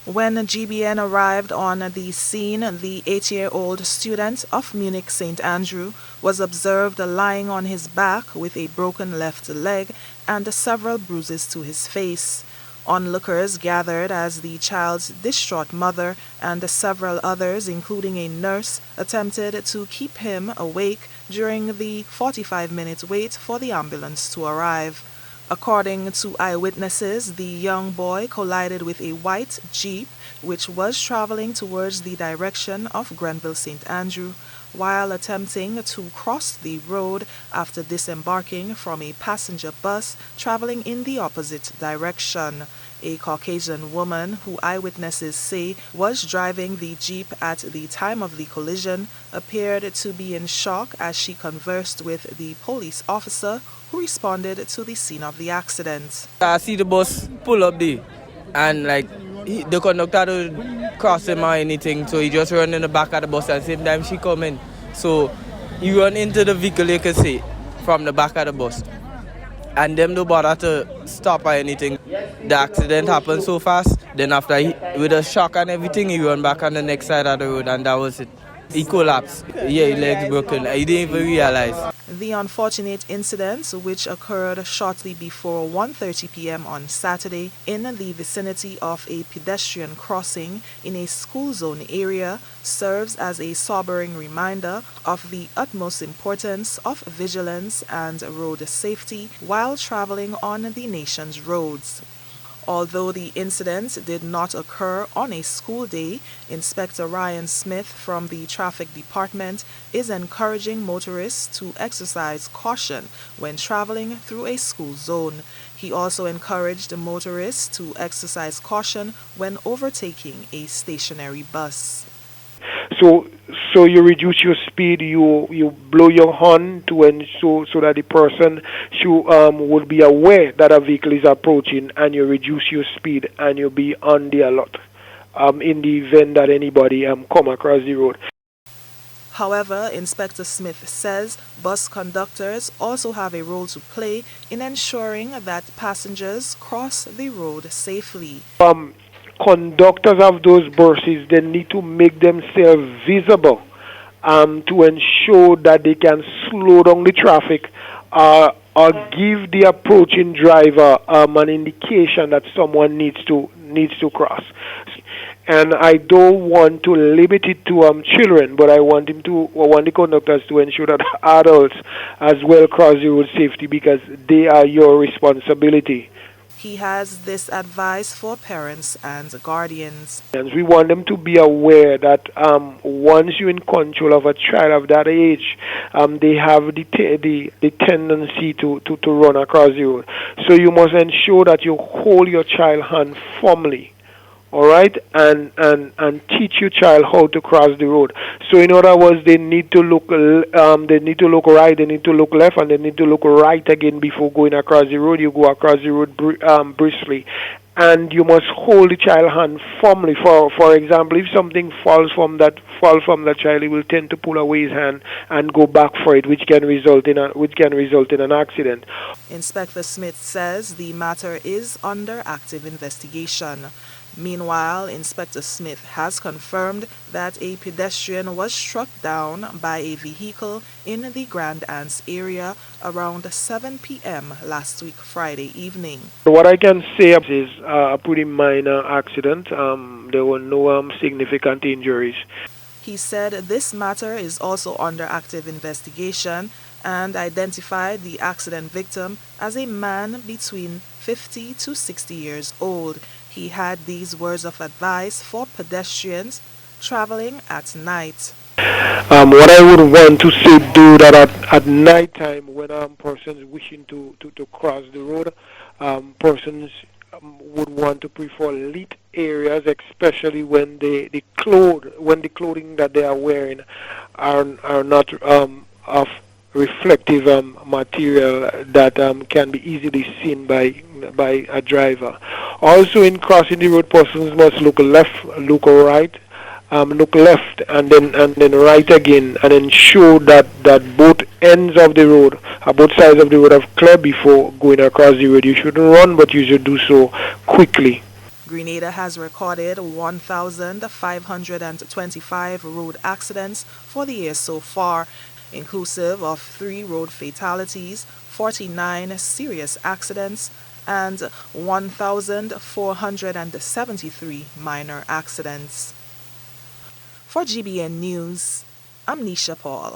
When GBN arrived on the scene, the 8-year-old student of Munich St. Andrew was observed lying on his back with a broken left leg and several bruises to his face. Onlookers gathered as the child's distraught mother and several others, including a nurse, attempted to keep him awake during the 45-minute wait for the ambulance to arrive. According to eyewitnesses, the young boy collided with a white Jeep which was traveling towards the direction of Grenville St. Andrew while attempting to cross the road after disembarking from a passenger bus traveling in the opposite direction. A Caucasian woman, who eyewitnesses say was driving the Jeep at the time of the collision, appeared to be in shock as she conversed with the police officer who responded to the scene of the accident. I see the bus pull up there, and the conductor don't cross him or anything, so he just run in the back of the bus, and same time she come in. So he run into the vehicle, you can see, from the back of the bus. And them don't bother to stop or anything. The accident happened so fast, then after with a shock and everything, he run back on the next side of the road, and that was it. He collapsed. Yeah, his legs broken. He didn't even realize. The unfortunate incident, which occurred shortly before 1:30 p.m. on Saturday in the vicinity of a pedestrian crossing in a school zone area, serves as a sobering reminder of the utmost importance of vigilance and road safety while traveling on the nation's roads. Although the incident did not occur on a school day, Inspector Ryan Smith from the Traffic Department is encouraging motorists to exercise caution when traveling through a school zone. He also encouraged motorists to exercise caution when overtaking a stationary bus. So you reduce your speed, you blow your horn to ensure so that the person would be aware that a vehicle is approaching, and you reduce your speed and you'll be on the alert in the event that anybody come across the road. However, Inspector Smith says bus conductors also have a role to play in ensuring that passengers cross the road safely. Conductors of those buses, they need to make themselves visible to ensure that they can slow down the traffic or give the approaching driver an indication that someone needs to cross. And I don't want to limit it to children, but I want the conductors to ensure that adults as well cross the road safely, because they are your responsibility. He has this advice for parents and guardians. We want them to be aware that once you're in control of a child of that age, they have the tendency to run across the road. So you must ensure that you hold your child's hand firmly, all right, and teach your child how to cross the road. So in other words, they need to look right, they need to look left, and they need to look right again before going across the road. You go across the road briskly, and you must hold the child's hand firmly. For example, if something falls from that child, he will tend to pull away his hand and go back for it, which can result in an accident. Inspector Smith says the matter is under active investigation. Meanwhile, Inspector Smith has confirmed that a pedestrian was struck down by a vehicle in the Grand Anse area around 7 p.m. last week, Friday evening. What I can say is a pretty minor accident. There were no significant injuries. He said this matter is also under active investigation and identified the accident victim as a man between 50 to 60 years old. He had these words of advice for pedestrians traveling at night. What I would want to say, do that at night time when persons wishing to cross the road, persons would want to prefer lit areas, especially when the clothing that they are wearing are not of reflective material that can be easily seen by a driver. Also, in crossing the road, persons must look left, look right, look left, and then right again, and ensure that both ends of the road, both sides of the road, are clear before going across the road. You shouldn't run, but you should do so quickly. Grenada has recorded 1,525 road accidents for the year so far, inclusive of 3 road fatalities, 49 serious accidents, and 1,473 minor accidents. For GBN News, I'm Nisha Paul.